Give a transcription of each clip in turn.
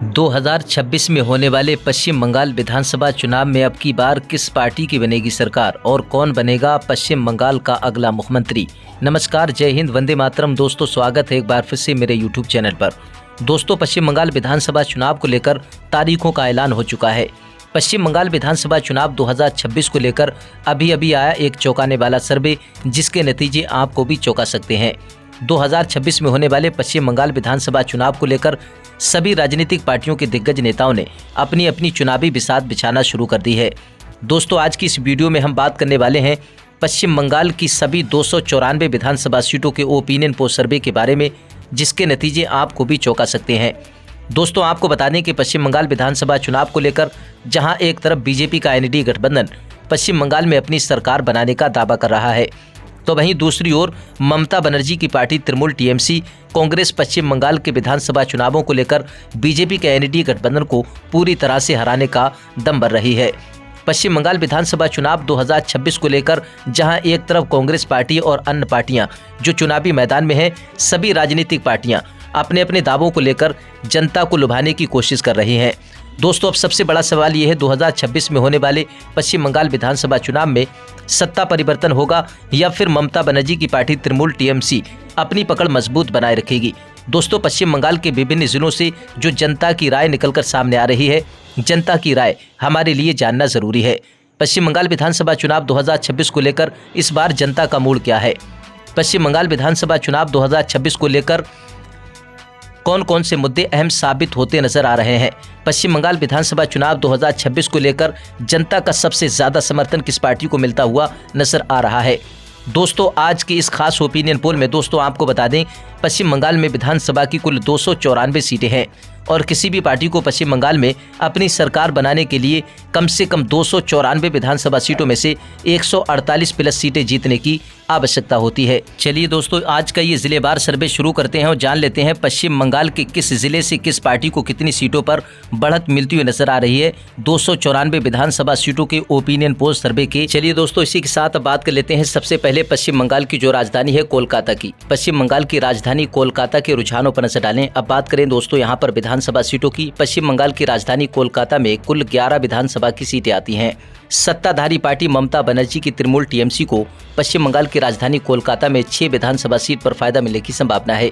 2026 में होने वाले पश्चिम बंगाल विधानसभा चुनाव में अब की बार किस पार्टी की बनेगी सरकार और कौन बनेगा पश्चिम बंगाल का अगला मुख्यमंत्री। नमस्कार, जय हिंद, वंदे मातरम। दोस्तों, स्वागत है एक बार फिर से मेरे यूट्यूब चैनल पर। दोस्तों, पश्चिम बंगाल विधानसभा चुनाव को लेकर तारीखों का ऐलान हो चुका है। पश्चिम बंगाल विधानसभा चुनाव 2026 को लेकर अभी आया एक चौंकाने वाला सर्वे, जिसके नतीजे आपको भी चौंका सकते हैं। 2026 में होने वाले पश्चिम बंगाल विधानसभा चुनाव को लेकर सभी राजनीतिक पार्टियों के दिग्गज नेताओं ने अपनी अपनी चुनावी बिसात बिछाना शुरू कर दी है। दोस्तों, आज की इस वीडियो में हम बात करने वाले हैं पश्चिम बंगाल की सभी 294 विधानसभा सीटों के ओपिनियन पोल सर्वे के बारे में, जिसके नतीजे आपको भी चौंका सकते हैं। दोस्तों, आपको बता दें कि पश्चिम बंगाल विधानसभा चुनाव को लेकर जहां एक तरफ बीजेपी का एनडीए गठबंधन पश्चिम बंगाल में अपनी सरकार बनाने का दावा कर रहा है, तो वहीं दूसरी ओर ममता बनर्जी की पार्टी तृणमूल टीएमसी कांग्रेस पश्चिम बंगाल के विधानसभा चुनावों को लेकर बीजेपी के एनडीए गठबंधन को पूरी तरह से हराने का दम भर रही है। पश्चिम बंगाल विधानसभा चुनाव 2026 को लेकर जहां एक तरफ कांग्रेस पार्टी और अन्य पार्टियां जो चुनावी मैदान में हैं, सभी राजनीतिक पार्टियां अपने अपने दावों को लेकर जनता को लुभाने की कोशिश कर रही हैं। दोस्तों, अब सबसे बड़ा सवाल ये है, 2026 में होने वाले पश्चिम बंगाल विधानसभा चुनाव में सत्ता परिवर्तन होगा या फिर ममता बनर्जी की पार्टी तृणमूल टीएमसी अपनी पकड़ मजबूत बनाए रखेगी। दोस्तों, पश्चिम बंगाल के विभिन्न जिलों से जो जनता की राय निकलकर सामने आ रही है, जनता की राय हमारे लिए जानना जरूरी है। पश्चिम बंगाल विधानसभा चुनाव 2026 को लेकर इस बार जनता का मूड क्या है? पश्चिम बंगाल विधानसभा चुनाव 2026 को लेकर कौन कौन से मुद्दे अहम साबित होते नजर आ रहे हैं? पश्चिम बंगाल विधानसभा चुनाव 2026 को लेकर जनता का सबसे ज्यादा समर्थन किस पार्टी को मिलता हुआ नजर आ रहा है? दोस्तों, आज की इस खास ओपिनियन पोल में दोस्तों आपको बता दें, पश्चिम बंगाल में विधानसभा की कुल 294 सीटें हैं और किसी भी पार्टी को पश्चिम बंगाल में अपनी सरकार बनाने के लिए कम से कम 294 विधानसभा सीटों में से 148 प्लस सीटें जीतने की आवश्यकता होती है। चलिए दोस्तों, आज का ये जिलेवार सर्वे शुरू करते हैं और जान लेते हैं पश्चिम बंगाल के किस जिले से किस पार्टी को कितनी सीटों पर बढ़त मिलती हुई नजर आ रही है 294 विधानसभा सीटों के ओपिनियन पोल सर्वे के। चलिए दोस्तों, इसी के साथ बात कर लेते हैं सबसे पहले पश्चिम बंगाल की जो राजधानी है कोलकाता की। पश्चिम बंगाल की राजधानी कोलकाता के रुझानों पर नजर डालें। अब बात करें दोस्तों यहाँ पर विधानसभा सीटों की। पश्चिम बंगाल की राजधानी कोलकाता में कुल 11 विधानसभा की सीटें आती हैं। सत्ताधारी पार्टी ममता बनर्जी की तृणमूल टीएमसी को पश्चिम बंगाल की राजधानी कोलकाता में 6 विधानसभा सीट पर फायदा मिलने की संभावना है,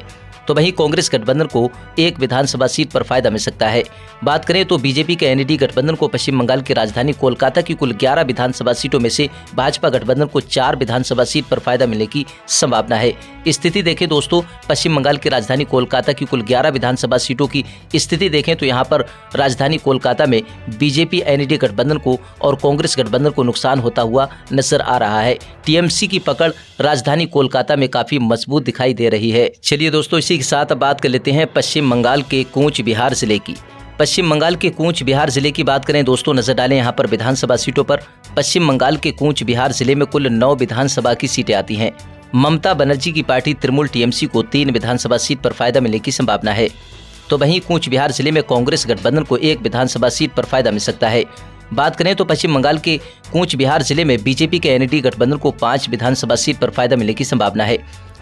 तो वहीं कांग्रेस गठबंधन को 1 विधानसभा सीट पर फायदा मिल सकता है। बात करें तो बीजेपी के एनडीए गठबंधन को पश्चिम बंगाल की राजधानी कोलकाता की कुल 11 विधानसभा सीटों में से भाजपा गठबंधन को 4 विधानसभा सीट पर फायदा मिलने की संभावना है। स्थिति देखें दोस्तों, पश्चिम बंगाल की राजधानी कोलकाता की कुल 11 विधानसभा सीटों की स्थिति देखें तो यहाँ पर राजधानी कोलकाता में बीजेपी एनडीए गठबंधन को और कांग्रेस गठबंधन को नुकसान होता हुआ नजर आ रहा है। टीएमसी की पकड़ राजधानी कोलकाता में काफी मजबूत दिखाई दे रही है। चलिए दोस्तों, इसी के साथ बात कर लेते हैं पश्चिम बंगाल के कूच बिहार जिले की। पश्चिम बंगाल के कूच बिहार जिले की बात करें दोस्तों, नजर डालें यहाँ पर विधानसभा सीटों पर। पश्चिम बंगाल के कूच बिहार जिले में कुल 9 विधानसभा की सीटें आती हैं। ममता बनर्जी की पार्टी तृणमूल टीएमसी को 3 विधानसभा सीट पर फायदा मिलने की संभावना है, तो वहीं कूच बिहार जिले में कांग्रेस गठबंधन को 1 विधानसभा सीट पर फायदा मिल सकता है। बात करें तो पश्चिम बंगाल के कूच बिहार जिले में बीजेपी के एनडीए गठबंधन को 5 विधानसभा सीट पर फायदा मिलने की संभावना है।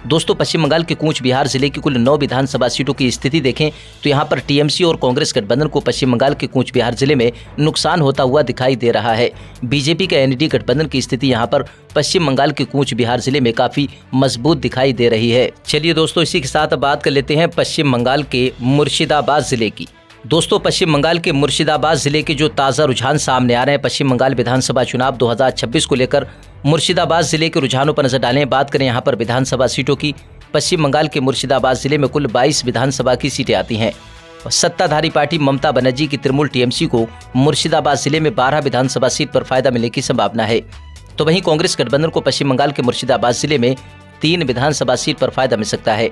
दोस्तों, पश्चिम बंगाल के कूच बिहार जिले की कुल 9 विधानसभा सीटों की स्थिति देखें तो यहाँ पर टीएमसी और कांग्रेस गठबंधन को पश्चिम बंगाल के कूच बिहार जिले में नुकसान होता हुआ दिखाई दे रहा है। बीजेपी के एनडीए गठबंधन की स्थिति यहाँ पर पश्चिम बंगाल के कूच बिहार जिले में काफी मजबूत दिखाई दे रही है। चलिए दोस्तों, इसी के साथ बात कर लेते हैं पश्चिम बंगाल के मुर्शिदाबाद जिले की। दोस्तों, पश्चिम बंगाल के मुर्शिदाबाद जिले के जो ताज़ा रुझान सामने आ रहे हैं पश्चिम बंगाल विधानसभा चुनाव 2026 को लेकर, मुर्शिदाबाद जिले के रुझानों पर नजर डालें। बात करें यहाँ पर विधानसभा सीटों की। पश्चिम बंगाल के मुर्शिदाबाद जिले में कुल 22 विधानसभा की सीटें आती हैं। सत्ताधारी पार्टी ममता बनर्जी की तृणमूल टीएमसी को मुर्शिदाबाद जिले में 12 विधानसभा सीट पर फायदा मिलने की संभावना है, तो वहीं कांग्रेस गठबंधन को पश्चिम बंगाल के मुर्शिदाबाद जिले में 3 विधानसभा सीट पर फायदा मिल सकता है।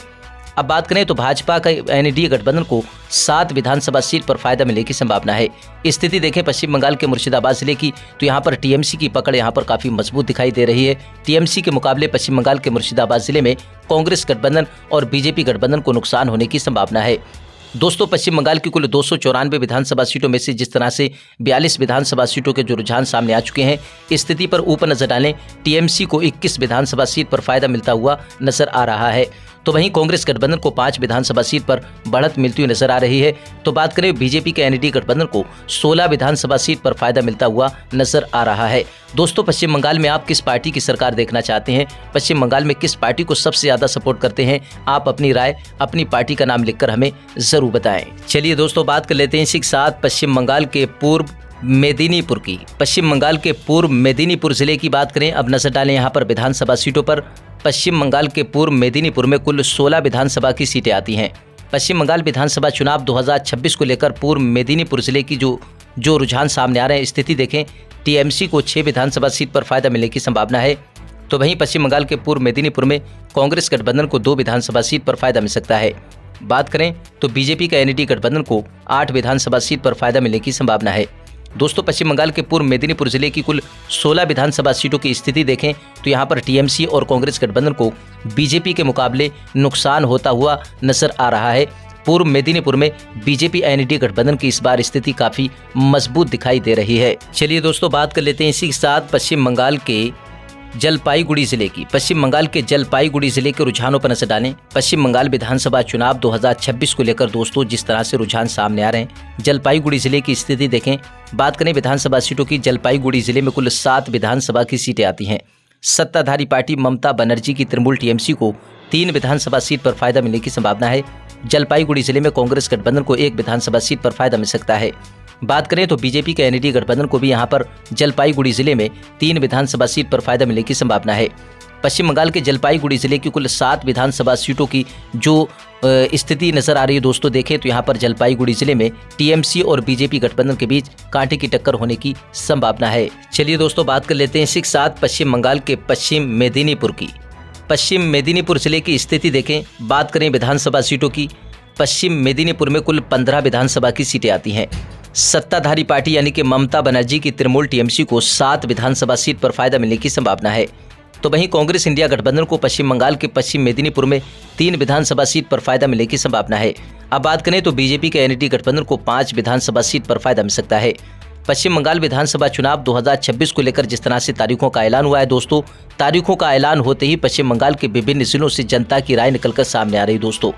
अब बात करें तो भाजपा का एनडीए गठबंधन को 7 विधानसभा सीट पर फायदा मिलने की संभावना है। स्थिति देखें पश्चिम बंगाल के मुर्शिदाबाद जिले की तो यहाँ पर टीएमसी की पकड़ यहाँ पर काफी मजबूत दिखाई दे रही है। टीएमसी के मुकाबले पश्चिम बंगाल के मुर्शिदाबाद जिले में कांग्रेस गठबंधन और बीजेपी गठबंधन को नुकसान होने की संभावना है। दोस्तों, पश्चिम बंगाल की कुल 294 विधानसभा सीटों में से जिस तरह से 42 विधानसभा सीटों के जो रुझान सामने आ चुके हैं, इस स्थिति पर ऊपर नजर डालें टीएमसी को 21 विधानसभा सीट पर फायदा मिलता हुआ नजर आ रहा है। तो वहीं कांग्रेस गठबंधन को 5 विधानसभा सीट पर बढ़त मिलती हुई नजर आ रही है। तो बात करें बीजेपी के एनडीए गठबंधन को 16 विधानसभा सीट पर फायदा मिलता हुआ नजर आ रहा है। दोस्तों, पश्चिम बंगाल में आप किस पार्टी की सरकार देखना चाहते हैं? पश्चिम बंगाल में किस पार्टी को सबसे ज्यादा सपोर्ट करते हैं? आप अपनी राय, अपनी पार्टी का नाम लिखकर हमें जरूर बताएं। चलिए दोस्तों, बात कर लेते हैं इसी के साथ पश्चिम बंगाल के पूर्व मेदिनीपुर की। पश्चिम बंगाल के पूर्व मेदिनीपुर जिले की बात करें, अब नजर डालें यहाँ पर विधानसभा सीटों पर। पश्चिम बंगाल के पूर्व मेदिनीपुर में कुल 16 विधानसभा की सीटें आती हैं। पश्चिम बंगाल विधानसभा चुनाव 2026 को लेकर पूर्व मेदिनीपुर जिले की जो रुझान सामने आ रहे हैं, स्थिति देखें, टीएमसी को 6 विधानसभा सीट पर फायदा मिलने की संभावना है। तो वहीं पश्चिम बंगाल के पूर्व मेदिनीपुर में कांग्रेस गठबंधन को 2 विधानसभा सीट पर फायदा मिल सकता है। बात करें तो बीजेपी का एनडीए गठबंधन को 8 विधानसभा सीट पर फायदा मिलने की संभावना है। दोस्तों, पश्चिम बंगाल के पूर्व मेदिनीपुर जिले की कुल 16 विधानसभा सीटों की स्थिति देखें तो यहां पर टीएमसी और कांग्रेस गठबंधन को बीजेपी के मुकाबले नुकसान होता हुआ नजर आ रहा है। पूर्व मेदिनीपुर में बीजेपी एनडीए गठबंधन की इस बार स्थिति काफी मजबूत दिखाई दे रही है। चलिए दोस्तों, बात कर लेते हैं इसी के साथ पश्चिम बंगाल के जलपाईगुड़ी जिले की। पश्चिम बंगाल के जलपाईगुड़ी जिले के रुझानों पर नजर डालें। पश्चिम बंगाल विधानसभा चुनाव 2026 को लेकर दोस्तों जिस तरह से रुझान सामने आ रहे हैं, जलपाईगुड़ी जिले की स्थिति देखें। बात करें विधानसभा सीटों की, जलपाईगुड़ी जिले में कुल 7 विधानसभा की सीटें आती हैं। सत्ताधारी पार्टी ममता बनर्जी की तृणमूल टीएमसी को 3 विधानसभा सीट पर फायदा मिलने की संभावना है। जलपाईगुड़ी जिले में कांग्रेस गठबंधन को 1 विधानसभा सीट पर फायदा मिल सकता है। बात करें तो बीजेपी के एनडीए गठबंधन को भी यहां पर जलपाईगुड़ी जिले में 3 विधानसभा सीट पर फायदा मिलने की संभावना है। पश्चिम बंगाल के जलपाईगुड़ी जिले की कुल 7 विधानसभा सीटों की जो स्थिति नजर आ रही है दोस्तों, देखें तो यहां पर जलपाईगुड़ी जिले में टीएमसी और बीजेपी गठबंधन के बीच कांटे की टक्कर होने की संभावना है। चलिए दोस्तों, बात कर लेते हैं इसी के साथ पश्चिम बंगाल के पश्चिम मेदिनीपुर की। पश्चिम मेदिनीपुर जिले की स्थिति देखें। बात करें विधानसभा सीटों की, पश्चिम मेदिनीपुर में कुल 15 विधानसभा की सीटें आती हैं। सत्ताधारी पार्टी यानी कि ममता बनर्जी की तृणमूल टीएमसी को 7 विधानसभा सीट पर फायदा मिलने की संभावना है। तो वहीं कांग्रेस इंडिया गठबंधन को पश्चिम बंगाल के पश्चिम मेदिनीपुर में 3 विधानसभा सीट पर फायदा मिलने की संभावना है। अब बात करें तो बीजेपी के एनडीए गठबंधन को 5 विधानसभा सीट पर फायदा मिल सकता है। पश्चिम बंगाल विधानसभा चुनाव 2026 को लेकर जिस तरह से तारीखों का ऐलान हुआ है दोस्तों, तारीखों का ऐलान होते ही पश्चिम बंगाल के विभिन्न जिलों से जनता की राय निकलकर सामने आ रही दोस्तों।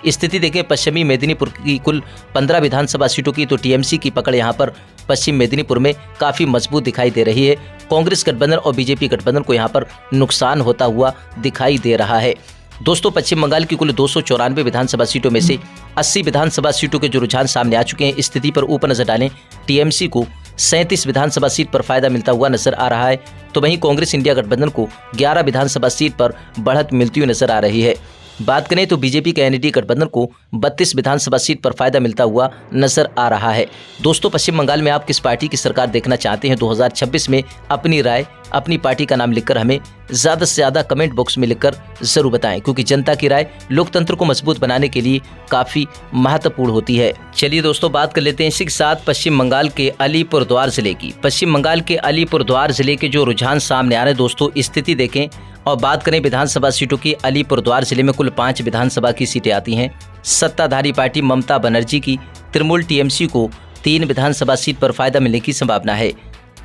स्थिति देखें, पश्चिमी मेदिनीपुर की कुल 15 विधानसभा सीटों की तो टीएमसी की पकड़ यहां पर पश्चिम मेदिनीपुर में काफी मजबूत दिखाई दे रही है। कांग्रेस गठबंधन और बीजेपी गठबंधन को यहां पर नुकसान होता हुआ दिखाई दे रहा है। दोस्तों, पश्चिम बंगाल की कुल 294 विधानसभा सीटों में से 80 विधानसभा सीटों के जो रुझान सामने आ चुके हैं, स्थिति पर ऊपर नजर डालें, टीएमसी को 37 विधानसभा सीट पर फायदा मिलता हुआ नजर आ रहा है। तो वहीं कांग्रेस इंडिया गठबंधन को 11 विधानसभा सीट पर बढ़त मिलती हुई नजर आ रही है। बात करें तो बीजेपी के एनडीए गठबंधन को 32 विधानसभा सीट पर फायदा मिलता हुआ नजर आ रहा है। दोस्तों, पश्चिम बंगाल में आप किस पार्टी की सरकार देखना चाहते हैं 2026 में? अपनी राय, अपनी पार्टी का नाम लिखकर हमें ज्यादा से ज्यादा कमेंट बॉक्स में लिखकर जरूर बताएं, क्योंकि जनता की राय लोकतंत्र को मजबूत बनाने के लिए काफी महत्वपूर्ण होती है। चलिए दोस्तों, बात कर लेते हैं इसी के साथ पश्चिम बंगाल के अलीपुरद्वार जिले की। पश्चिम बंगाल के अलीपुरद्वार जिले के जो रुझान सामने आ रहे हैं दोस्तों, स्थिति देखें। और बात करें विधानसभा सीटों की, अलीपुरद्वार जिले में कुल 5 विधानसभा की सीटें आती हैं। सत्ताधारी पार्टी ममता बनर्जी की तृणमूल टीएमसी को 3 विधानसभा सीट पर फायदा मिलने की संभावना है।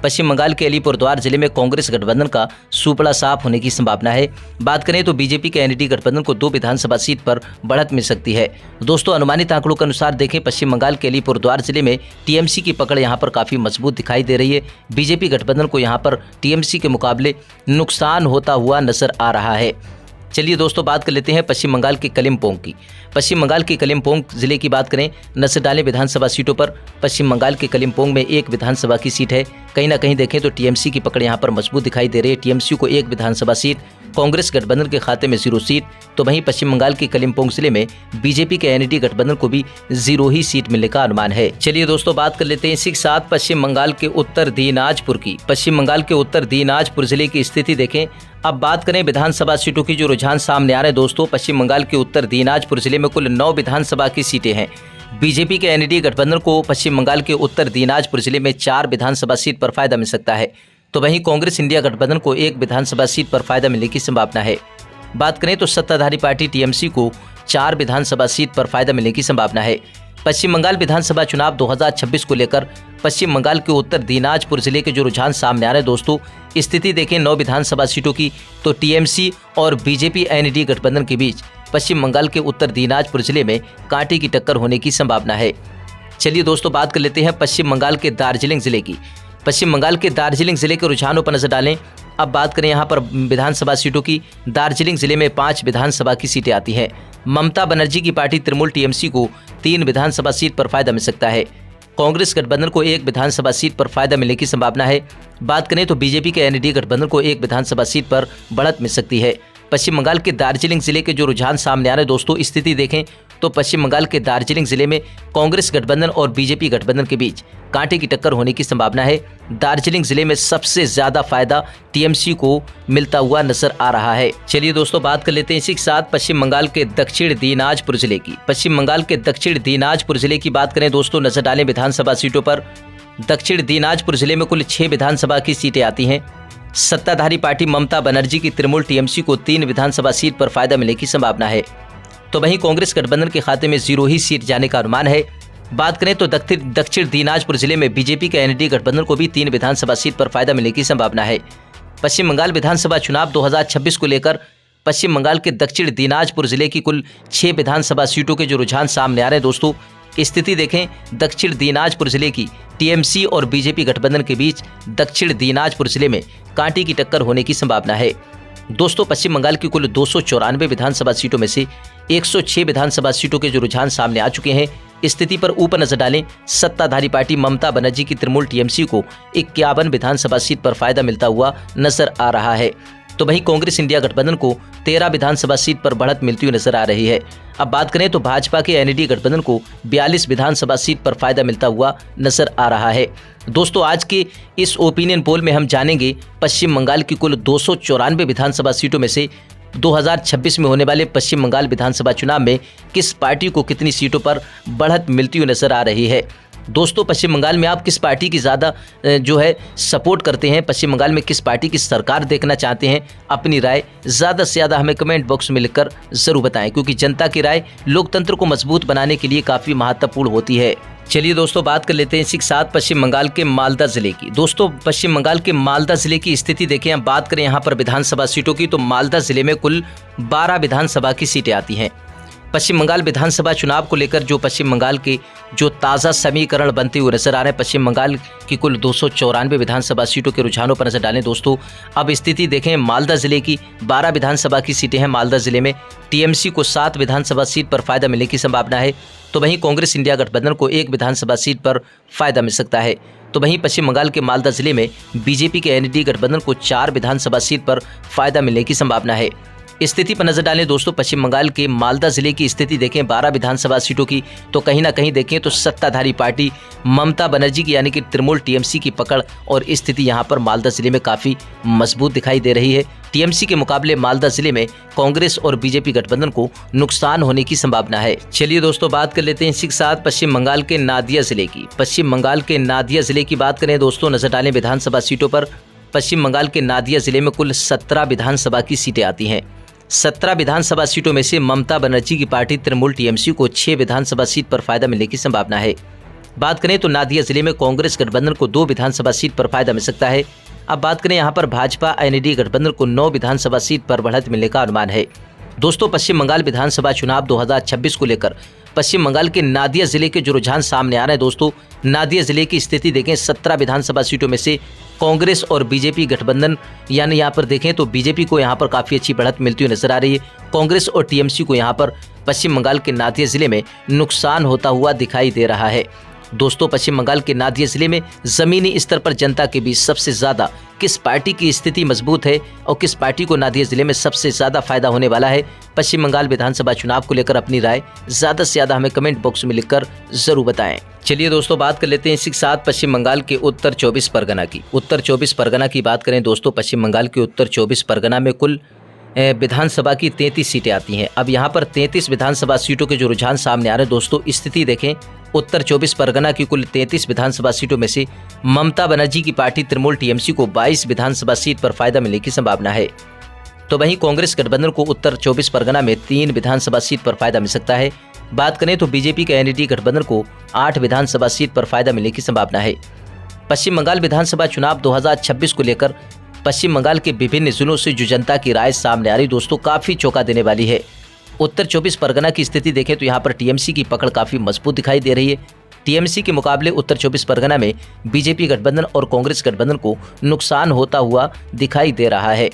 पश्चिम बंगाल के अलीपुरद्वार जिले में कांग्रेस गठबंधन का सुपड़ा साफ होने की संभावना है। बात करें तो बीजेपी के एनडीए गठबंधन को 2 विधानसभा सीट पर बढ़त मिल सकती है। दोस्तों, अनुमानित आंकड़ों के अनुसार देखें, पश्चिम बंगाल के अलीपुरद्वार जिले में टीएमसी की पकड़ यहां पर काफी मजबूत दिखाई दे रही है। बीजेपी गठबंधन को यहां पर टीएमसी के मुकाबले नुकसान होता हुआ नजर आ रहा है। चलिए दोस्तों, बात कर लेते हैं पश्चिम बंगाल के कलिम्पोंग की। पश्चिम बंगाल के कलिम्पोंग जिले की बात करें, नजर डालें विधानसभा सीटों पर। पश्चिम बंगाल के कलिम्पोंग में 1 विधानसभा की सीट है। कहीं ना कहीं देखें तो टीएमसी की पकड़ यहां पर मजबूत दिखाई दे रही है। टीएमसी को 1 विधानसभा सीट, कांग्रेस गठबंधन के खाते में 0 सीट। तो वहीं पश्चिम बंगाल के कलिम्पोंग जिले में बीजेपी के एनडीए गठबंधन को भी 0 ही सीट मिलने का अनुमान है। चलिए दोस्तों, बात कर लेते हैं इसी के साथ पश्चिम बंगाल के उत्तर दिनाजपुर की। पश्चिम बंगाल के उत्तर दिनाजपुर जिले की स्थिति देखें। अब बात करें विधानसभा सीटों की, जो रुझान सामने आ रहे हैं दोस्तों, पश्चिम बंगाल के उत्तर दिनाजपुर जिले में कुल 9 विधानसभा की सीटें हैं। बीजेपी के एनडीए गठबंधन को पश्चिम बंगाल के उत्तर दिनाजपुर जिले में 4 विधानसभा सीट पर फायदा मिल सकता है। तो वहीं कांग्रेस इंडिया गठबंधन को 1 विधानसभा सीट पर फायदा मिलने की संभावना है। बात करें तो सत्ताधारी पार्टी टीएमसी को 4 विधानसभा सीट पर फायदा मिलने की संभावना है। पश्चिम बंगाल विधानसभा चुनाव 2026 को लेकर पश्चिम बंगाल के उत्तर दिनाजपुर जिले के जो रुझान सामने आ रहे हैं दोस्तों, स्थिति देखें 9 विधानसभा सीटों की, तो टीएमसी और बीजेपी एनडीए गठबंधन के बीच पश्चिम बंगाल के उत्तर दिनाजपुर जिले में कांटे की टक्कर होने की संभावना है। चलिए दोस्तों, बात कर लेते हैं पश्चिम बंगाल के दार्जिलिंग जिले की। पश्चिम बंगाल के दार्जिलिंग जिले के रुझानों पर नजर डालें। अब बात करें यहाँ पर विधानसभा सीटों की। दार्जिलिंग जिले में 5 विधानसभा की सीटें आती हैं। ममता बनर्जी की पार्टी तृणमूल टीएमसी को 3 विधानसभा सीट पर फायदा मिल सकता है। कांग्रेस गठबंधन को 1 विधानसभा सीट पर फायदा मिलने की संभावना है। बात करें तो बीजेपी के एनडीए गठबंधन को 1 विधानसभा सीट पर बढ़त मिल सकती है। पश्चिम बंगाल के दार्जिलिंग जिले के जो रुझान सामने आ रहे हैं दोस्तों, स्थिति देखें तो पश्चिम बंगाल के दार्जिलिंग जिले में कांग्रेस गठबंधन और बीजेपी गठबंधन के बीच कांटे की टक्कर होने की संभावना है। दार्जिलिंग जिले में सबसे ज्यादा फायदा टीएमसी को मिलता हुआ नजर आ रहा है। चलिए दोस्तों, बात कर लेते हैं इसी के साथ पश्चिम बंगाल के दक्षिण दिनाजपुर जिले की। पश्चिम बंगाल के दक्षिण दिनाजपुर जिले की बात करें दोस्तों, नजर डालें विधानसभा सीटों पर। दक्षिण दिनाजपुर जिले में कुल 6 विधानसभा की सीटें आती हैं। सत्ताधारी पार्टी ममता बनर्जी की तृणमूल टीएमसी को 3 विधानसभा सीट पर फायदा मिलने की संभावना है। तो वहीं कांग्रेस गठबंधन के खाते में 0 ही सीट जाने का अनुमान है। बात करें तो दक्षिण दिनाजपुर जिले में बीजेपी के एनडीए गठबंधन को भी 3 विधानसभा सीट पर फायदा मिलने की संभावना है। पश्चिम बंगाल विधानसभा चुनाव 2026 को लेकर पश्चिम बंगाल के दक्षिण दिनाजपुर जिले की कुल 6 विधानसभा सीटों के जो रुझान सामने आ रहे हैं दोस्तों, स्थिति देखें दक्षिण दिनाजपुर जिले की टीएमसी और बीजेपी गठबंधन के बीच दक्षिण दिनाजपुर जिले में कांटे की टक्कर होने की संभावना है। दोस्तों, पश्चिम बंगाल की कुल 294 विधानसभा सीटों में से 106 विधानसभा सीटों के जो रुझान सामने आ चुके हैं। स्थिति पर ऊपर नजर डालें, सत्ताधारी पार्टी ममता बनर्जी की तृणमूल टीएमसी को 51 विधानसभा सीट पर फायदा मिलता हुआ नजर आ रहा है। तो वहीं कांग्रेस इंडिया गठबंधन को 13 विधानसभा सीट पर बढ़त मिलती हुई नजर आ रही है। अब बात करें तो भाजपा के एनडीए गठबंधन को 42 विधानसभा सीट पर फायदा मिलता हुआ नजर आ रहा है। दोस्तों, आज के इस ओपिनियन पोल में हम जानेंगे पश्चिम बंगाल की कुल 294 विधानसभा सीटों में से 2026 में होने वाले पश्चिम बंगाल विधानसभा चुनाव में किस पार्टी को कितनी सीटों पर बढ़त मिलती हुई नजर आ रही है। दोस्तों, पश्चिम बंगाल में आप किस पार्टी की ज़्यादा जो है सपोर्ट करते हैं, पश्चिम बंगाल में किस पार्टी की सरकार देखना चाहते हैं, अपनी राय ज़्यादा से ज़्यादा हमें कमेंट बॉक्स में लिखकर ज़रूर बताएं, क्योंकि जनता की राय लोकतंत्र को मजबूत बनाने के लिए काफ़ी महत्वपूर्ण होती है। चलिए दोस्तों, बात कर लेते हैं इसी के साथ पश्चिम बंगाल के मालदा जिले की। दोस्तों, पश्चिम बंगाल के मालदा जिले की स्थिति देखें। हम बात करें यहाँ पर विधानसभा सीटों की, तो मालदा जिले में कुल 12 विधानसभा की सीटें आती हैं। पश्चिम बंगाल विधानसभा चुनाव को लेकर जो पश्चिम बंगाल के जो ताज़ा समीकरण बनते हुए नजर आ रहे हैं, पश्चिम बंगाल की कुल 294 विधानसभा सीटों के रुझानों पर नजर डालें दोस्तों। अब स्थिति देखें, मालदा जिले की 12 विधानसभा की सीटें हैं। मालदा जिले में टीएमसी को 7 विधानसभा सीट पर फायदा मिलने की संभावना है। तो वहीं कांग्रेस इंडिया गठबंधन को 1 विधानसभा सीट पर फायदा मिल सकता है। तो वहीं पश्चिम बंगाल के मालदा जिले में बीजेपी के एनडीए गठबंधन को 4 विधानसभा सीट पर फायदा मिलने की संभावना है। स्थिति पर नजर डालें दोस्तों, पश्चिम बंगाल के मालदा जिले की स्थिति देखें 12 विधानसभा सीटों की, तो कहीं ना कहीं देखें तो सत्ताधारी पार्टी ममता बनर्जी की यानी कि तृणमूल टीएमसी की पकड़ और स्थिति यहां पर मालदा जिले में काफ़ी मजबूत दिखाई दे रही है। टीएमसी के मुकाबले मालदा जिले में कांग्रेस और बीजेपी गठबंधन को नुकसान होने की संभावना है। चलिए दोस्तों, बात कर लेते हैं इसी के साथ पश्चिम बंगाल के नादिया जिले की। पश्चिम बंगाल के नादिया जिले की बात करें दोस्तों, नजर डालें विधानसभा सीटों पर। पश्चिम बंगाल के नादिया जिले में कुल 17 विधानसभा की सीटें आती हैं। 17 विधानसभा सीटों में से ममता बनर्जी की पार्टी तृणमूल टीएमसी को 6 विधानसभा सीट पर फायदा मिलने की संभावना है। बात करें तो नादिया जिले में कांग्रेस गठबंधन को 2 विधानसभा सीट पर फायदा मिल सकता है। अब बात करें यहाँ पर भाजपा एनडीए गठबंधन को 9 विधानसभा सीट पर बढ़त मिलने का अनुमान है। दोस्तों, पश्चिम बंगाल विधानसभा चुनाव 2026 को लेकर पश्चिम बंगाल के नादिया जिले के जो रुझान सामने आ रहे हैं दोस्तों, नादिया जिले की स्थिति देखें 17 विधानसभा सीटों में से कांग्रेस और बीजेपी गठबंधन यानी यहाँ पर देखें तो बीजेपी को यहाँ पर काफ़ी अच्छी बढ़त मिलती हुई नजर आ रही है। कांग्रेस और टीएमसी को यहाँ पर पश्चिम बंगाल के नादिया जिले में नुकसान होता हुआ दिखाई दे रहा है। दोस्तों, पश्चिम बंगाल के नादिया जिले में ज़मीनी स्तर पर जनता के बीच सबसे ज़्यादा किस पार्टी की स्थिति मजबूत है और किस पार्टी को नादिया जिले में सबसे ज़्यादा फायदा होने वाला है, पश्चिम बंगाल विधानसभा चुनाव को लेकर अपनी राय ज़्यादा से ज़्यादा हमें कमेंट बॉक्स में लिखकर ज़रूर बताएं। चलिए दोस्तों, बात कर लेते हैं इसी के साथ पश्चिम बंगाल के उत्तर 24 परगना की। उत्तर 24 परगना की बात करें दोस्तों, पश्चिम बंगाल के उत्तर 24 परगना में कुल विधानसभा की 33 सीटें आती हैं। अब यहाँ पर 33 विधानसभा सीटों के जो रुझान सामने आ रहे हैं दोस्तों, स्थिति देखें उत्तर 24 परगना की कुल 33 विधानसभा सीटों में से ममता बनर्जी की पार्टी तृणमूल टीएमसी को 22 विधानसभा सीट पर फायदा मिलने की संभावना है। तो वहीं कांग्रेस गठबंधन को उत्तर 24 परगना में 3 विधानसभा सीट पर फायदा मिल सकता है। बात करें तो बीजेपी के एनडीए गठबंधन को 8 विधानसभा सीट पर फायदा मिलने की संभावना है। पश्चिम बंगाल विधानसभा चुनाव 2026 को लेकर पश्चिम बंगाल के विभिन्न जिलों से जो जनता की राय सामने आ रही दोस्तों, काफ़ी चौंका देने वाली है। उत्तर 24 परगना की स्थिति देखें तो यहाँ पर टीएमसी की पकड़ काफ़ी मजबूत दिखाई दे रही है। टीएमसी के मुकाबले उत्तर 24 परगना में बीजेपी गठबंधन और कांग्रेस गठबंधन को नुकसान होता हुआ दिखाई दे रहा है।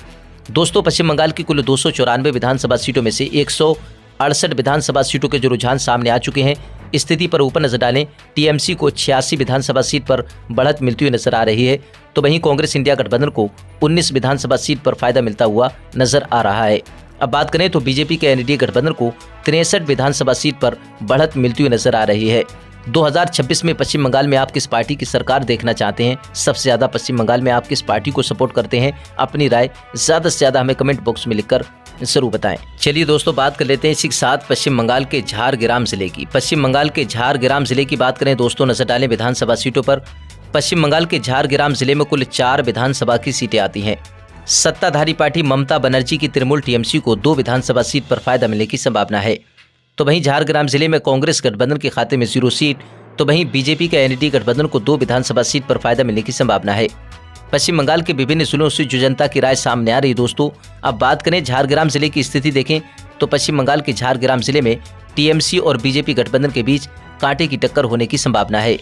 दोस्तों, पश्चिम बंगाल की कुल 294 विधानसभा सीटों में से 168 विधानसभा सीटों के जो रुझान सामने आ चुके हैं। स्थिति पर ऊपर नजर डालें, टीएमसी को 86 विधानसभा सीट पर बढ़त मिलती हुई नजर आ रही है, तो वहीं कांग्रेस इंडिया गठबंधन को 19 विधानसभा सीट पर फायदा मिलता हुआ नजर आ रहा है। अब बात करें तो बीजेपी के एनडीए गठबंधन को 63 विधानसभा सीट पर बढ़त मिलती हुई नजर आ रही है। 2026 में पश्चिम बंगाल में आप किस पार्टी की सरकार देखना चाहते हैं? सबसे ज्यादा पश्चिम बंगाल में आप किस पार्टी को सपोर्ट करते हैं? अपनी राय ज्यादा से ज्यादा हमें कमेंट बॉक्स में लिखकर जरूर बताएं। चलिए दोस्तों, बात कर लेते हैं इसी के साथ पश्चिम बंगाल के झारग्राम जिले की। पश्चिम बंगाल के झारग्राम जिले की बात करें दोस्तों, नजर डालें विधानसभा सीटों पर। पश्चिम बंगाल के झारग्राम जिले में कुल 4 विधानसभा की सीटें आती हैं। सत्ताधारी पार्टी ममता बनर्जी की तृणमूल टीएमसी को 2 विधानसभा सीट पर फायदा मिलने की संभावना है। तो वहीं झारग्राम जिले में कांग्रेस गठबंधन के खाते में 0 सीट, तो वहीं बीजेपी के एनडीए गठबंधन को 2 विधानसभा सीट पर फायदा मिलने की संभावना है। पश्चिम बंगाल के विभिन्न जिलों से जो जनता की राय सामने आ रही है दोस्तों, अब बात करें झारग्राम जिले की स्थिति देखें तो पश्चिम बंगाल के झारग्राम जिले में टीएमसी और बीजेपी गठबंधन के बीच कांटे की टक्कर होने की संभावना है।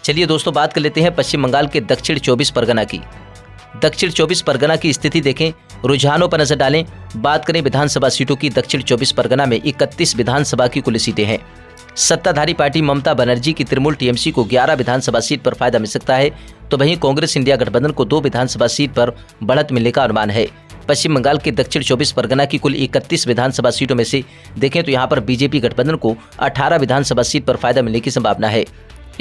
चलिए दोस्तों, बात कर लेते हैं पश्चिम बंगाल के दक्षिण 24 परगना की। दक्षिण 24 परगना की स्थिति देखें, रुझानों पर नजर डालें। बात करें विधानसभा सीटों की, दक्षिण 24 परगना में 31 विधानसभा की कुल सीटें हैं। सत्ताधारी पार्टी ममता बनर्जी की तृणमूल टीएमसी को 11 विधानसभा सीट पर फायदा मिल सकता है, तो वहीं कांग्रेस इंडिया गठबंधन को 2 विधानसभा सीट पर बढ़त मिलने का अनुमान है। पश्चिम बंगाल के दक्षिण 24 परगना की कुल 31 विधानसभा सीटों में से देखें तो यहाँ पर बीजेपी गठबंधन को 18 विधानसभा सीट पर फायदा मिलने की संभावना है।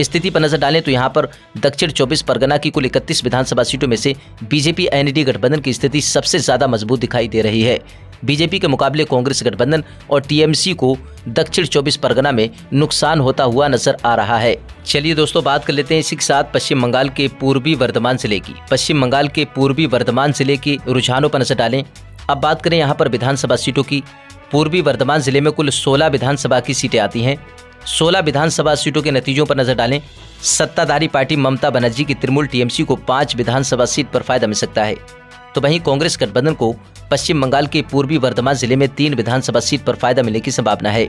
स्थिति पर नजर डालें तो यहाँ पर दक्षिण 24 परगना की कुल 31 विधानसभा सीटों में से बीजेपी एनडीए गठबंधन की स्थिति सबसे ज्यादा मजबूत दिखाई दे रही है। बीजेपी के मुकाबले कांग्रेस गठबंधन और टीएमसी को दक्षिण 24 परगना में नुकसान होता हुआ नजर आ रहा है। चलिए दोस्तों, बात कर लेते हैं इसी के साथ पश्चिम बंगाल के पूर्वी वर्धमान जिले की। पश्चिम बंगाल के पूर्वी वर्धमान जिले के रुझानों पर नजर डालें। अब बात करें यहाँ पर विधानसभा सीटों की। पूर्वी वर्धमान जिले में कुल 16 विधानसभा की सीटें आती हैं। 16 विधानसभा सीटों के नतीजों पर नजर डालें। सत्ताधारी पार्टी ममता बनर्जी की तृणमूल टीएमसी को 5 विधानसभा सीट पर फायदा मिल सकता है, तो वहीं कांग्रेस गठबंधन को पश्चिम बंगाल के पूर्वी वर्धमान जिले में 3 विधानसभा सीट पर फायदा मिलने की संभावना है।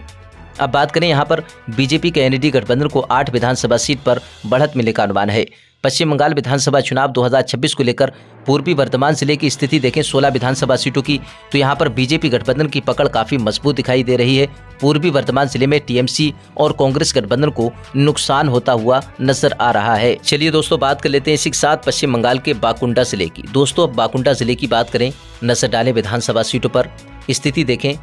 अब बात करें यहाँ पर बीजेपी के एनडीए गठबंधन को 8 विधानसभा सीट पर बढ़त मिलने का अनुमान है। पश्चिम बंगाल विधानसभा चुनाव 2026 को लेकर पूर्वी वर्धमान जिले की स्थिति देखें 16 विधानसभा सीटों की, तो यहाँ पर बीजेपी गठबंधन की पकड़ काफी मजबूत दिखाई दे रही है। पूर्वी वर्धमान जिले में टीएमसी और कांग्रेस गठबंधन को नुकसान होता हुआ नजर आ रहा है। चलिए दोस्तों, बात कर लेते हैं इसी के साथ पश्चिम बंगाल के बाकुंडा जिले की। दोस्तों, अब बाकुंडा जिले की बात करें, नजर डालें विधानसभा सीटों पर। स्थिति देखें,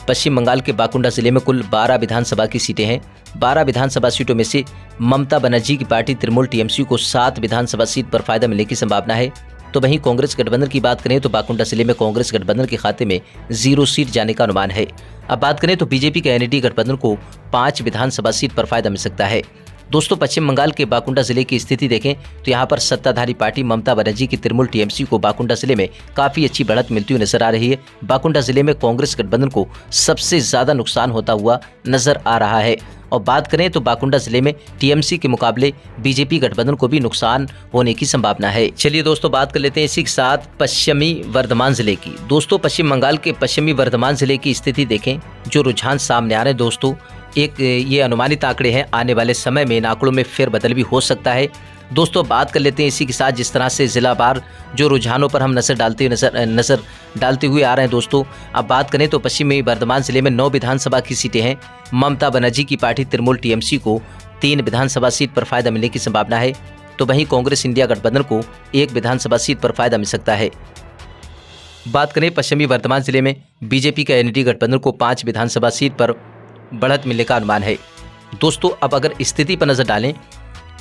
पश्चिम बंगाल के बाकुंडा जिले में कुल 12 विधानसभा की सीटें हैं। 12 विधानसभा सीटों में से ममता बनर्जी की पार्टी तृणमूल टीएमसी को 7 विधानसभा सीट पर फायदा मिलने की संभावना है, तो वहीं कांग्रेस गठबंधन की बात करें तो बाकुंडा जिले में कांग्रेस गठबंधन के खाते में 0 सीट जाने का अनुमान है। अब बात करें तो बीजेपी के एनडीए गठबंधन को 5 विधानसभा सीट पर फायदा मिल सकता है। दोस्तों, पश्चिम बंगाल के बाकुंडा जिले की स्थिति देखें तो यहाँ पर सत्ताधारी पार्टी ममता बनर्जी की तृणमूल टीएमसी को बाकुंडा जिले में काफी अच्छी बढ़त मिलती हुई नजर आ रही है। बाकुंडा जिले में कांग्रेस गठबंधन को सबसे ज्यादा नुकसान होता हुआ नजर आ रहा है। और बात करें तो बाकुंडा जिले में टीएमसी के मुकाबले बीजेपी गठबंधन को भी नुकसान होने की संभावना है। चलिए दोस्तों, बात कर लेते हैं इसी के साथ पश्चिमी वर्धमान जिले की। दोस्तों, पश्चिम बंगाल के पश्चिमी वर्धमान जिले की स्थिति देखें, जो रुझान सामने आ रहे हैं दोस्तों, ये अनुमानित आंकड़े हैं, आने वाले समय में इन आंकड़ों में फेरबदल भी हो सकता है। दोस्तों, बात कर लेते हैं इसी के साथ जिस तरह से जिलावार जो रुझानों पर हम नजर डालते हुए आ रहे हैं दोस्तों। अब बात करें तो पश्चिमी वर्धमान जिले में 9 विधानसभा की सीटें हैं। ममता बनर्जी की पार्टी तृणमूल टीएमसी को 3 विधानसभा सीट पर फायदा मिलने की संभावना है, तो वहीं कांग्रेस इंडिया गठबंधन को 1 विधानसभा सीट पर फायदा मिल सकता है। बात करें पश्चिमी वर्धमान जिले में बीजेपी का एनडीए गठबंधन को 5 विधानसभा सीट पर बढ़त मिलने का अनुमान है। दोस्तों, अब अगर स्थिति पर नजर डालें,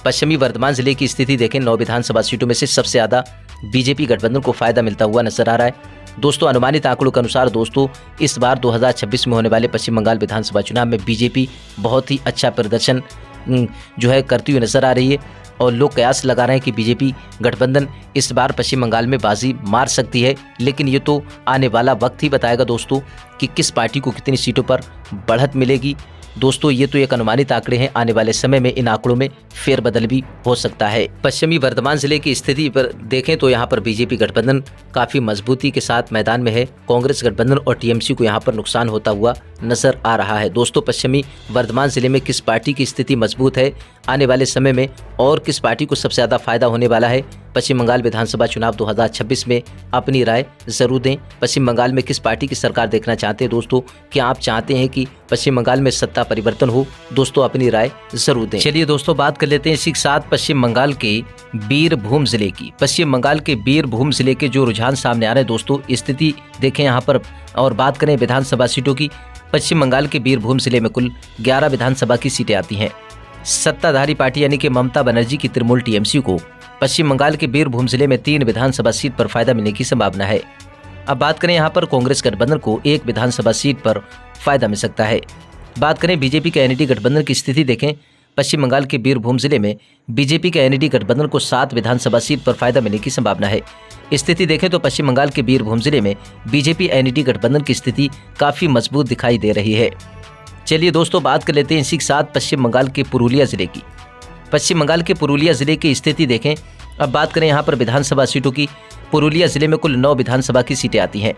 पश्चिमी वर्धमान जिले की स्थिति देखें, 9 विधानसभा सीटों में से सबसे ज्यादा बीजेपी गठबंधन को फायदा मिलता हुआ नजर आ रहा है। दोस्तों, अनुमानित आंकड़ों के अनुसार दोस्तों इस बार 2026 में होने वाले पश्चिम बंगाल विधानसभा चुनाव में बीजेपी बहुत ही अच्छा प्रदर्शन जो है करती हुई नजर आ रही है, और लोग कयास लगा रहे हैं कि बीजेपी गठबंधन इस बार पश्चिम बंगाल में बाजी मार सकती है। लेकिन ये तो आने वाला वक्त ही बताएगा दोस्तों कि किस पार्टी को कितनी सीटों पर बढ़त मिलेगी। दोस्तों, ये तो एक अनुमानित आंकड़े हैं, आने वाले समय में इन आंकड़ों में फेरबदल भी हो सकता है। पश्चिमी वर्धमान जिले की स्थिति पर देखें तो यहाँ पर बीजेपी गठबंधन काफी मजबूती के साथ मैदान में है। कांग्रेस गठबंधन और टीएमसी को यहाँ पर नुकसान होता हुआ नजर आ रहा है। दोस्तों, पश्चिमी वर्धमान जिले में किस पार्टी की स्थिति मजबूत है आने वाले समय में और किस पार्टी को सबसे ज्यादा फायदा होने वाला है, पश्चिम बंगाल विधानसभा चुनाव 2026 में अपनी राय जरूर दें। पश्चिम बंगाल में किस पार्टी की सरकार देखना चाहते हैं दोस्तों? क्या आप चाहते हैं कि पश्चिम बंगाल में सत्ता परिवर्तन हो? दोस्तों, अपनी राय जरूर दें। चलिए दोस्तों, बात कर लेते हैं इसी के साथ पश्चिम बंगाल के बीरभूम जिले की। पश्चिम बंगाल के बीरभूम जिले के जो रुझान सामने आ रहे हैं दोस्तों, स्थिति देखें यहाँ पर और बात करें विधानसभा सीटों की। पश्चिम बंगाल के बीरभूम जिले में कुल 11 विधानसभा की सीटें आती हैं। सत्ताधारी पार्टी यानी कि ममता बनर्जी की तृणमूल टीएमसी को पश्चिम बंगाल के बीरभूम जिले में 3 विधानसभा सीट पर फायदा मिलने की संभावना है। अब बात करें यहाँ पर कांग्रेस गठबंधन को 1 विधानसभा सीट पर फायदा मिल सकता है। बात करें बीजेपी के एनडीए गठबंधन की स्थिति देखें। पश्चिम बंगाल के बीरभूम जिले में बीजेपी के एनडीए गठबंधन को 7 विधानसभा सीट पर फायदा मिलने की संभावना है। स्थिति देखें तो पश्चिम बंगाल के बीरभूम जिले में बीजेपी एनडीए गठबंधन की स्थिति काफी मजबूत दिखाई दे रही है। चलिए दोस्तों, बात कर लेते हैं इसी के साथ पश्चिम बंगाल के पुरुलिया जिले की। पश्चिम बंगाल के पुरुलिया जिले की स्थिति देखें। अब बात करें यहाँ पर विधानसभा सीटों की। पुरुलिया जिले में कुल 9 विधानसभा की सीटें आती हैं।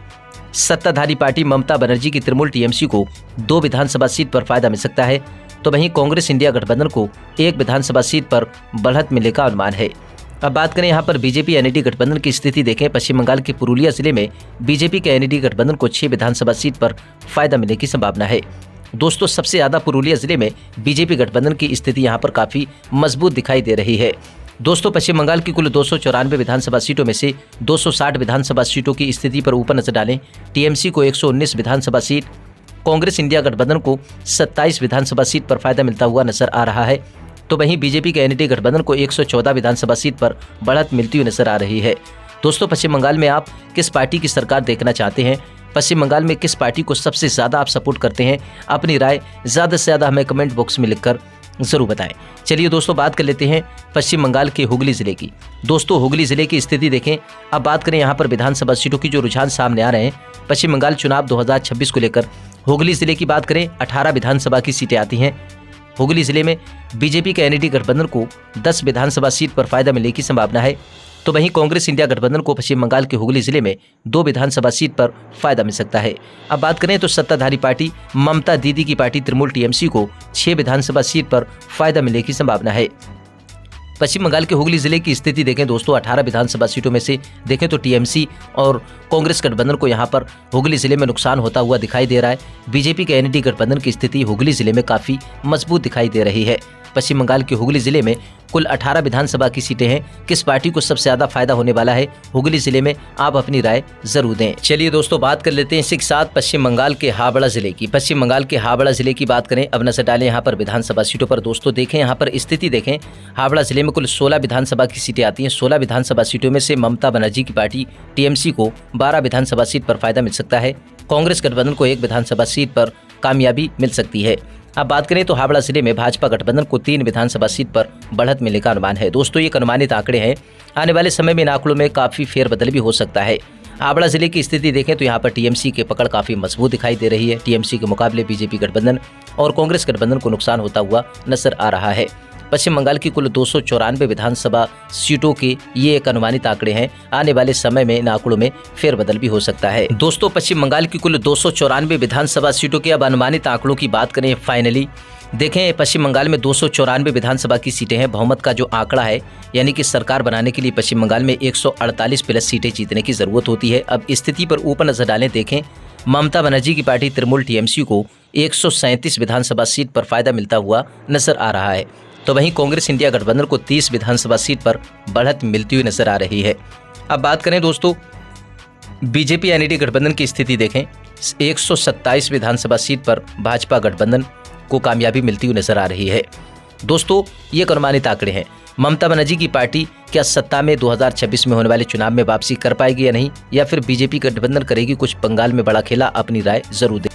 सत्ताधारी पार्टी ममता बनर्जी की तृणमूल टीएमसी को 2 विधानसभा सीट पर फायदा मिल सकता है, तो वहीं कांग्रेस इंडिया गठबंधन को 1 विधानसभा सीट पर बढ़त मिलने का अनुमान है। अब बात करें यहाँ पर बीजेपी एनडीए गठबंधन की स्थिति देखें। पश्चिम बंगाल के पुरुलिया जिले में बीजेपी के एनडीए गठबंधन को 6 विधानसभा सीट पर फायदा मिलने की संभावना है। दोस्तों, सबसे ज्यादा पुरुलिया जिले में बीजेपी गठबंधन की स्थिति यहाँ पर काफी मजबूत दिखाई दे रही है। दोस्तों, पश्चिम बंगाल की कुल 294 विधानसभा सीटों में से 260 विधानसभा सीटों की स्थिति पर ऊपर नजर डालें। टीएमसी को 119 विधानसभा सीट, कांग्रेस इंडिया गठबंधन को 27 विधानसभा सीट पर फायदा मिलता हुआ नजर आ रहा है, तो वहीं बीजेपी के एनडीए गठबंधन को 114 विधानसभा सीट पर बढ़त मिलती हुई नजर आ रही है। दोस्तों, पश्चिम बंगाल में आप किस पार्टी की सरकार देखना चाहते हैं? पश्चिम बंगाल में किस पार्टी को सबसे ज्यादा आप सपोर्ट करते हैं? अपनी राय ज्यादा से ज्यादा हमें कमेंट बॉक्स में लिखकर जरूर बताएं। चलिए दोस्तों, बात कर लेते हैं पश्चिम बंगाल के हुगली जिले की। दोस्तों, हुगली जिले की स्थिति देखें। अब बात करें यहाँ पर विधानसभा सीटों की जो रुझान सामने आ रहे हैं। पश्चिम बंगाल चुनाव 2026 को लेकर हुगली जिले की बात करें, 18 विधानसभा की सीटें आती हैं। हुगली जिले में बीजेपी के एनडीए गठबंधन को 10 विधानसभा सीट पर फायदा मिलने की संभावना है, तो वहीं कांग्रेस इंडिया गठबंधन को पश्चिम बंगाल के हुगली जिले में 2 विधानसभा सीट पर फायदा मिल सकता है। अब बात करें तो सत्ताधारी पार्टी ममता दीदी की पार्टी तृणमूल टीएमसी को 6 विधानसभा सीट पर फायदा मिलने की संभावना है। पश्चिम बंगाल के हुगली जिले की स्थिति देखें दोस्तों, 18 विधानसभा सीटों में से देखें तो टीएमसी और कांग्रेस गठबंधन को यहां पर हुगली जिले में नुकसान होता हुआ दिखाई दे रहा है। बीजेपी के एनडीए गठबंधन की स्थिति हुगली जिले में काफी मजबूत दिखाई दे रही है। पश्चिम बंगाल के हुगली जिले में कुल 18 विधानसभा की सीटें हैं। किस पार्टी को सबसे ज्यादा फायदा होने वाला है हुगली जिले में, आप अपनी राय जरूर दें। चलिए दोस्तों, बात कर लेते हैं इसी के साथ पश्चिम बंगाल के हावड़ा जिले की। पश्चिम बंगाल के हावड़ा जिले की बात करें, अब नजर डालें यहाँ पर विधानसभा सीटों पर। दोस्तों देखें, यहाँ पर स्थिति देखें। हावड़ा जिले में कुल 16 विधानसभा की सीटें आती हैं। 16 विधानसभा सीटों में से ममता बनर्जी की पार्टी टीएमसी को 12 विधानसभा सीट पर फायदा मिल सकता है। कांग्रेस गठबंधन को 1 विधानसभा सीट पर कामयाबी मिल सकती है। अब बात करें तो हावड़ा जिले में भाजपा गठबंधन को 3 विधानसभा सीट पर बढ़त मिलने का अनुमान है। दोस्तों, ये अनुमानित आंकड़े हैं, आने वाले समय में इन आंकड़ों में काफी फेरबदल भी हो सकता है। हावड़ा जिले की स्थिति देखें तो यहाँ पर टीएमसी की पकड़ काफी मजबूत दिखाई दे रही है। टीएमसी के मुकाबले बीजेपी गठबंधन और कांग्रेस गठबंधन को नुकसान होता हुआ नजर आ रहा है। पश्चिम बंगाल की कुल 294 विधानसभा सीटों के ये एक अनुमानित आंकड़े हैं, आने वाले समय में इन आंकड़ों में फेरबदल भी हो सकता है। दोस्तों, पश्चिम बंगाल की कुल 294 विधानसभा सीटों के अब अनुमानित आंकड़ों की बात करें फाइनली देखें, पश्चिम बंगाल में 294 विधानसभा की सीटें हैं। बहुमत का जो आंकड़ा है, यानी कि सरकार बनाने के लिए पश्चिम बंगाल में 148 प्लस सीटें जीतने की जरूरत होती है। अब स्थिति पर ऊपर नजर डालें, देखें ममता बनर्जी की पार्टी तृणमूल टीएमसी को 137 विधानसभा सीट पर फायदा मिलता हुआ नजर आ रहा है, तो वहीं कांग्रेस इंडिया गठबंधन को 30 विधानसभा सीट पर बढ़त मिलती हुई नजर आ रही है। अब बात करें दोस्तों बीजेपी एनडीए गठबंधन की स्थिति देखें, 127 विधानसभा सीट पर भाजपा गठबंधन को कामयाबी मिलती हुई नजर आ रही है। दोस्तों, ये अनुमानित आंकड़े हैं। ममता बनर्जी की पार्टी क्या सत्ता में 2026 में होने वाले चुनाव में वापसी कर पाएगी या नहीं, या फिर बीजेपी गठबंधन करेगी कुछ बंगाल में बड़ा खेला? अपनी राय जरूर दें।